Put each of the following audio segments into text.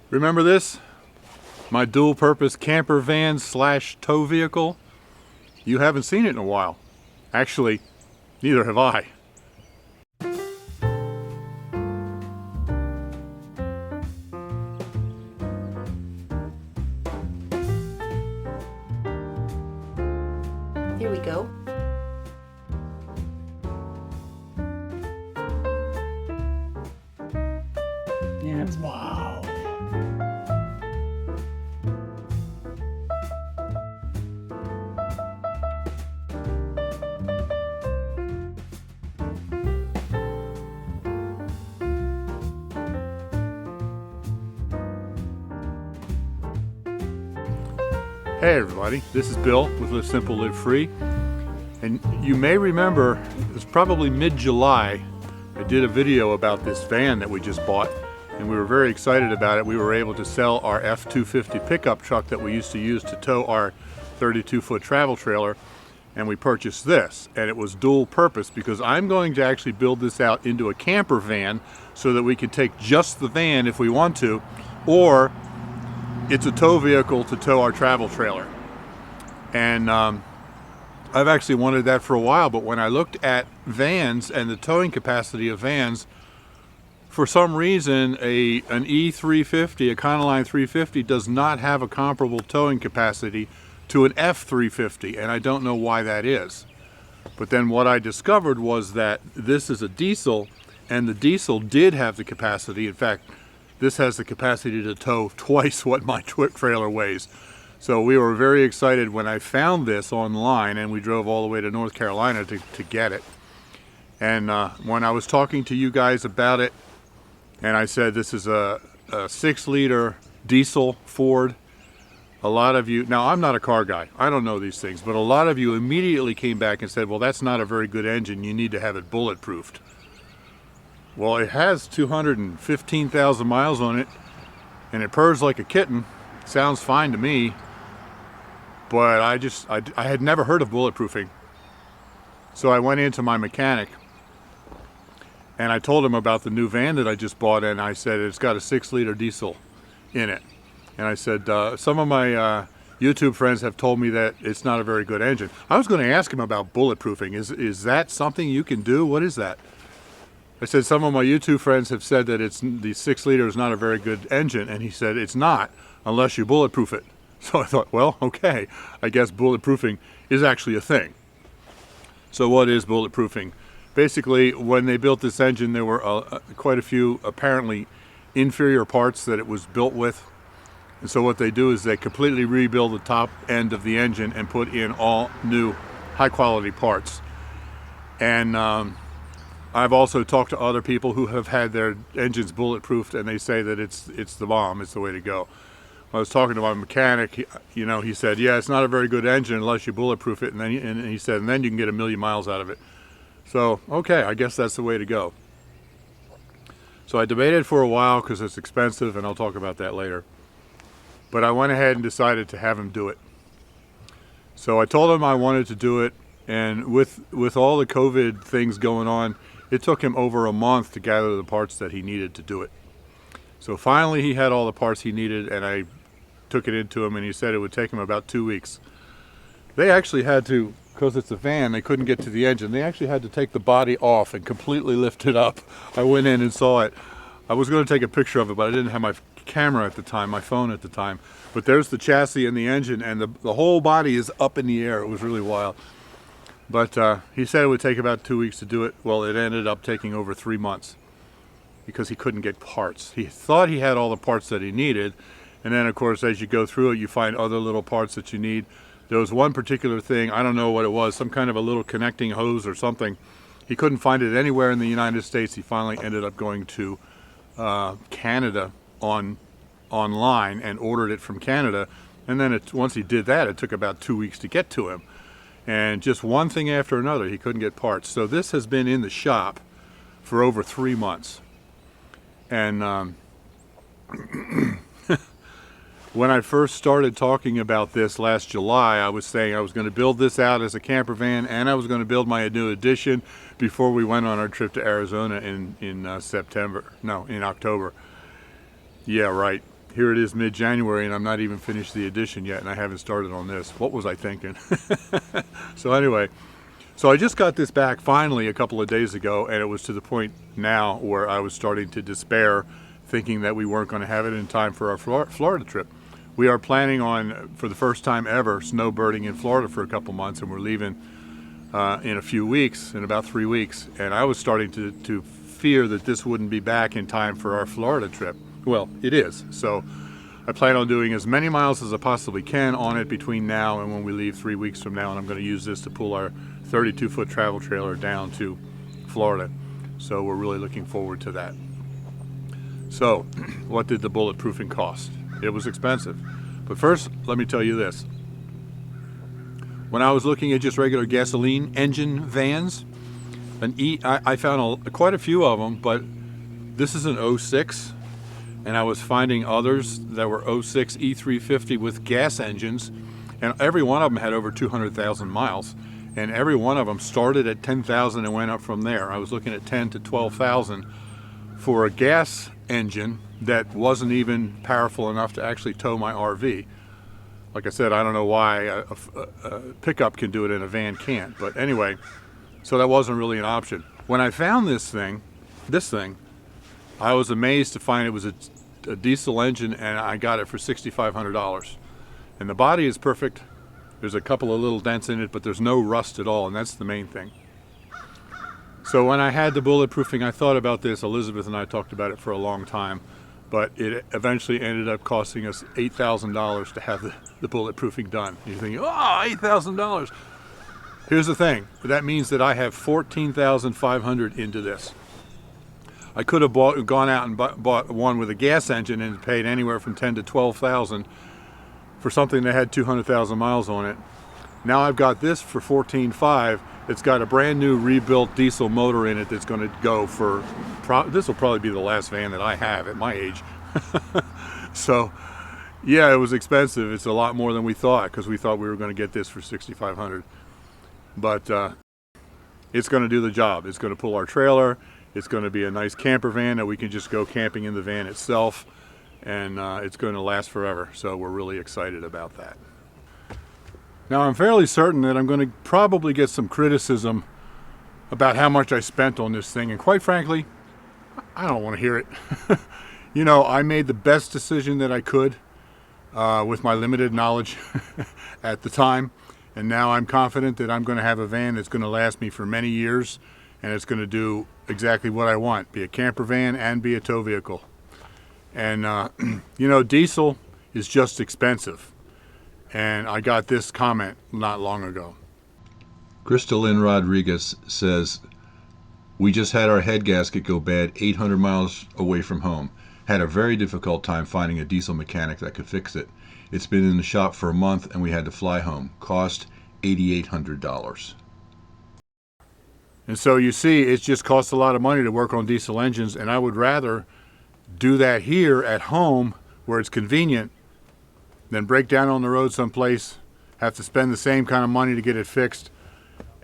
Remember this? My dual-purpose camper van slash tow vehicle? You haven't seen it in a while. Actually, neither have I. Here we go. Yeah, it's wow. Hey everybody, this is Bill with Live Simple, Live Free. And you may remember, it was probably mid-July, I did a video about this van that we just bought, and we were very excited about it. We were able to sell our F-250 pickup truck that we used to use to tow our 32-foot travel trailer, and we purchased this. And it was dual purpose because I'm going to actually build this out into a camper van so that we can take just the van if we want to, or it's a tow vehicle to tow our travel trailer. And I've actually wanted that for a while, but when I looked at vans and the towing capacity of vans, for some reason an E350, a Econoline 350, does not have a comparable towing capacity to an F350, and I don't know why that is. But then what I discovered was that this is a diesel, and the diesel did have the capacity. In fact, this has the capacity to tow twice what my trailer weighs. So we were very excited when I found this online, and we drove all the way to North Carolina to get it. And when I was talking to you guys about it, and I said this is a 6-liter diesel Ford, a lot of you, now I'm not a car guy, I don't know these things, but a lot of you immediately came back and said, well, that's not a very good engine, you need to have it bulletproofed. Well, it has 215,000 miles on it, and it purrs like a kitten. Sounds fine to me, but I had never heard of bulletproofing. So I went into my mechanic, and I told him about the new van that I just bought, and I said it's got a 6-liter diesel in it. And I said, some of my YouTube friends have told me that it's not a very good engine. I was going to ask him about bulletproofing. Is that something you can do? What is that? I said, some of my YouTube friends have said that the 6-liter is not a very good engine, and he said it's not unless you bulletproof it. So I thought, well, okay, I guess bulletproofing is actually a thing. So what is bulletproofing? Basically, when they built this engine, there were quite a few apparently inferior parts that it was built with. And so what they do is they completely rebuild the top end of the engine and put in all new high-quality parts. And I've also talked to other people who have had their engines bulletproofed, and they say that it's the bomb, it's the way to go. I was talking to my mechanic, he said, yeah, it's not a very good engine unless you bulletproof it, and then he said, and then you can get 1,000,000 miles out of it. So, okay, I guess that's the way to go. So I debated for a while because it's expensive, and I'll talk about that later. But I went ahead and decided to have him do it. So I told him I wanted to do it, and with all the COVID things going on, it took him over a month to gather the parts that he needed to do it. So finally he had all the parts he needed, and I took it into him, and he said it would take him about 2 weeks. They actually had to, because it's a van, they couldn't get to the engine. They actually had to take the body off and completely lift it up. I went in and saw it. I was going to take a picture of it, but I didn't have my camera at the time, my phone at the time. But there's the chassis and the engine, and the whole body is up in the air. It was really wild. But he said it would take about 2 weeks to do it. Well, it ended up taking over 3 months because he couldn't get parts. He thought he had all the parts that he needed, and then of course as you go through it you find other little parts that you need. There was one particular thing, I don't know what it was, some kind of a little connecting hose or something. He couldn't find it anywhere in the United States. He finally ended up going to Canada online and ordered it from Canada, and then once he did that, it took about 2 weeks to get to him. And just one thing after another, he couldn't get parts. So this has been in the shop for over 3 months. And when I first started talking about this last July, I was saying I was going to build this out as a camper van, and I was going to build my new addition before we went on our trip to Arizona in October. Yeah, right. here it is mid-January and I'm not even finished the edition yet, and I haven't started on this. What was I thinking? So anyway, so I just got this back finally a couple of days ago, and it was to the point now where I was starting to despair, thinking that we weren't going to have it in time for our Florida trip. We are planning on, for the first time ever, snowbirding in Florida for a couple months, and we're leaving in a few weeks, in about 3 weeks. And I was starting to fear that this wouldn't be back in time for our Florida trip. Well, it is. So I plan on doing as many miles as I possibly can on it between now and when we leave 3 weeks from now, and I'm going to use this to pull our 32-foot travel trailer down to Florida. So we're really looking forward to that. So what did the bulletproofing cost? It was expensive. But first, let me tell you this. When I was looking at just regular gasoline engine vans, I found quite a few of them, but this is an 06, and I was finding others that were 06 E350 with gas engines, and every one of them had over 200,000 miles, and every one of them started at 10,000 and went up from there. I was looking at 10 to 12,000 for a gas engine that wasn't even powerful enough to actually tow my RV. Like I said, I don't know why a pickup can do it and a van can't, but anyway, so that wasn't really an option. When I found this thing, I was amazed to find it was a diesel engine, and I got it for $6,500. And the body is perfect. There's a couple of little dents in it, but there's no rust at all, and that's the main thing. So when I had the bulletproofing, I thought about this. Elizabeth and I talked about it for a long time, but it eventually ended up costing us $8,000 to have the bulletproofing done. You're thinking, oh, $8,000. Here's the thing. That means that I have $14,500 into this. I could have gone out and bought one with a gas engine and paid anywhere from $10,000 to $12,000 for something that had 200,000 miles on it. Now I've got this for $14,500. It's got a brand new rebuilt diesel motor in it that's going to go for, this will probably be the last van that I have at my age. So yeah, it was expensive. It's a lot more than we thought, because we thought we were going to get this for $6,500. But it's going to do the job. It's going to pull our trailer. It's going to be a nice camper van that we can just go camping in the van itself, and it's going to last forever. So we're really excited about that. Now I'm fairly certain that I'm going to probably get some criticism about how much I spent on this thing, and quite frankly, I don't want to hear it. You know, I made the best decision that I could with my limited knowledge at the time, and now I'm confident that I'm going to have a van that's going to last me for many years, and it's going to do exactly what I want, be a camper van and be a tow vehicle. And you know, diesel is just expensive. And I got this comment not long ago. Crystalyn Rodriguez says, we just had our head gasket go bad 800 miles away from home. Had a very difficult time finding a diesel mechanic that could fix it. It's been in the shop for a month and we had to fly home. Cost $8,800. And so you see, it just costs a lot of money to work on diesel engines, and I would rather do that here at home where it's convenient than break down on the road someplace, have to spend the same kind of money to get it fixed,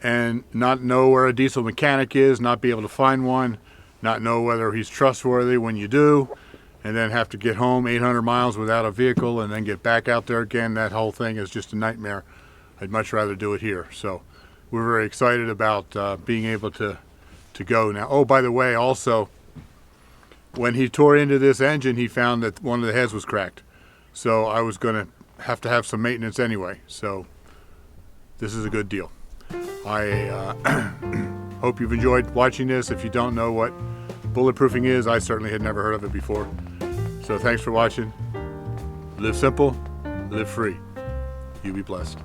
and not know where a diesel mechanic is, not be able to find one, not know whether he's trustworthy when you do, and then have to get home 800 miles without a vehicle and then get back out there again. That whole thing is just a nightmare. I'd much rather do it here. So we're very excited about being able to go now. Oh, by the way, also, when he tore into this engine, he found that one of the heads was cracked. So I was going to have some maintenance anyway. So this is a good deal. I hope you've enjoyed watching this. If you don't know what bulletproofing is, I certainly had never heard of it before. So thanks for watching. Live simple, live free. You be blessed.